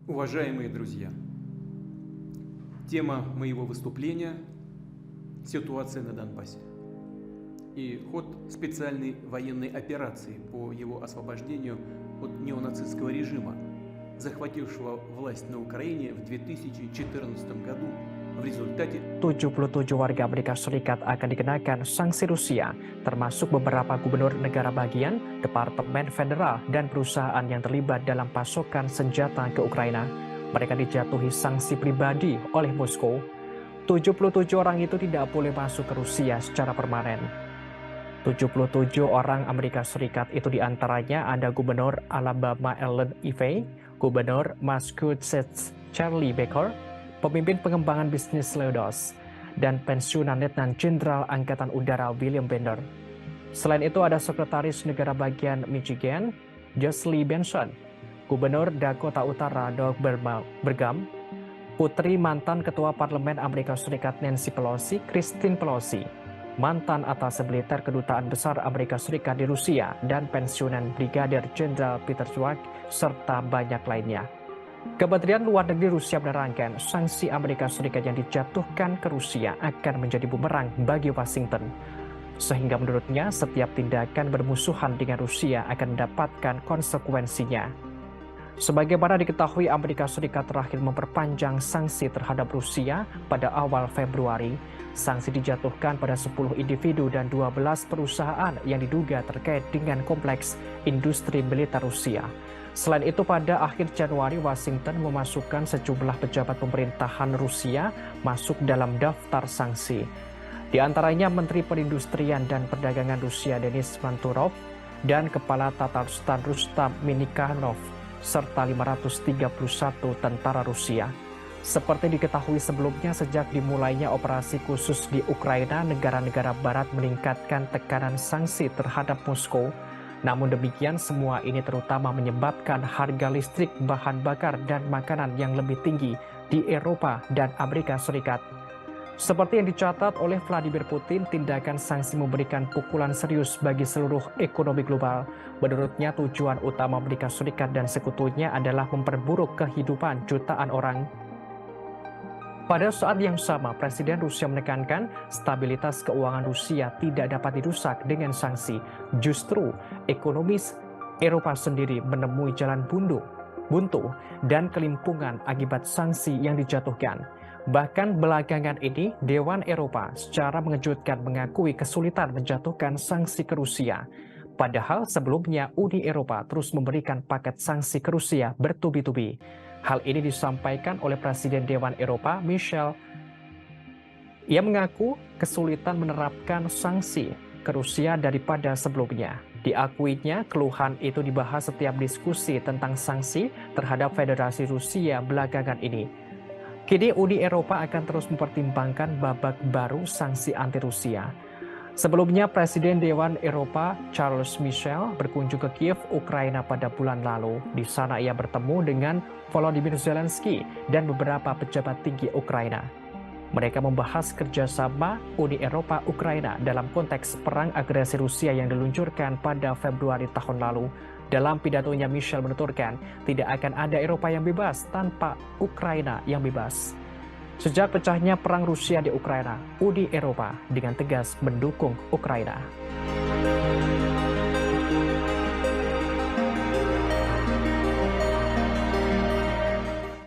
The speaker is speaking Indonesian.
Уважаемые друзья, тема моего выступления — ситуация на Донбассе и ход специальной военной операции по его освобождению от неонацистского режима, захватившего власть на Украине в 2014 году. В результате 77 warga Amerika Serikat akan dikenakan sanksi Rusia, termasuk beberapa gubernur negara bagian, departemen federal, dan perusahaan yang terlibat dalam pasokan senjata ke Ukraina. Mereka dijatuhi sanksi pribadi oleh Moskow. 77 orang itu tidak boleh masuk ke Rusia secara permanen. 77 orang Amerika Serikat itu diantaranya ada Gubernur Alabama Ellen Ivey, Gubernur Massachusetts Charlie Baker, pemimpin pengembangan bisnis Leodos, dan pensiunan Letnan Jenderal Angkatan Udara William Bender. Selain itu ada Sekretaris Negara Bagian Michigan, Jocelyn Benson, Gubernur Dakota Utara Doug Burgum, Putri mantan Ketua Parlemen Amerika Serikat Nancy Pelosi, Christine Pelosi, mantan atas militer Kedutaan Besar Amerika Serikat di Rusia, dan pensiunan Brigadir Jenderal Peter Schwab, serta banyak lainnya. Kementerian Luar Negeri Rusia menerangkan sanksi Amerika Serikat yang dijatuhkan ke Rusia akan menjadi bumerang bagi Washington. Sehingga menurutnya setiap tindakan bermusuhan dengan Rusia akan mendapatkan konsekuensinya. Sebagaimana diketahui, Amerika Serikat terakhir memperpanjang sanksi terhadap Rusia pada awal Februari. Sanksi dijatuhkan pada 10 individu dan 12 perusahaan yang diduga terkait dengan kompleks industri militer Rusia. Selain itu, pada akhir Januari, Washington memasukkan sejumlah pejabat pemerintahan Rusia masuk dalam daftar sanksi. Di antaranya Menteri Perindustrian dan Perdagangan Rusia Denis Manturov dan Kepala Tatarstan Rustam Minikhanov, serta 531 tentara Rusia. Seperti diketahui sebelumnya, sejak dimulainya operasi khusus di Ukraina, negara-negara Barat meningkatkan tekanan sanksi terhadap Moskow. Namun demikian, semua ini terutama menyebabkan harga listrik, bahan bakar, dan makanan yang lebih tinggi di Eropa dan Amerika Serikat. Seperti yang dicatat oleh Vladimir Putin, tindakan sanksi memberikan pukulan serius bagi seluruh ekonomi global. Menurutnya, tujuan utama Amerika Serikat dan sekutunya adalah memperburuk kehidupan jutaan orang. Pada saat yang sama, Presiden Rusia menekankan stabilitas keuangan Rusia tidak dapat dirusak dengan sanksi. Justru, ekonomi Eropa sendiri menemui jalan buntu dan kelimpungan akibat sanksi yang dijatuhkan. Bahkan belakangan ini, Dewan Eropa secara mengejutkan mengakui kesulitan menjatuhkan sanksi ke Rusia. Padahal sebelumnya Uni Eropa terus memberikan paket sanksi ke Rusia bertubi-tubi. Hal ini disampaikan oleh Presiden Dewan Eropa, Michel. Ia mengaku kesulitan menerapkan sanksi ke Rusia daripada sebelumnya. Diakuinya, keluhan itu dibahas setiap diskusi tentang sanksi terhadap Federasi Rusia belakangan ini. Kini Uni Eropa akan terus mempertimbangkan babak baru sanksi anti-Rusia. Sebelumnya, Presiden Dewan Eropa Charles Michel berkunjung ke Kiev, Ukraina pada bulan lalu. Di sana ia bertemu dengan Volodymyr Zelensky dan beberapa pejabat tinggi Ukraina. Mereka membahas kerjasama Uni Eropa-Ukraina dalam konteks perang agresi Rusia yang diluncurkan pada Februari tahun lalu. Dalam pidatonya, Michel menuturkan tidak akan ada Eropa yang bebas tanpa Ukraina yang bebas. Sejak pecahnya perang Rusia di Ukraina, Uni Eropa dengan tegas mendukung Ukraina.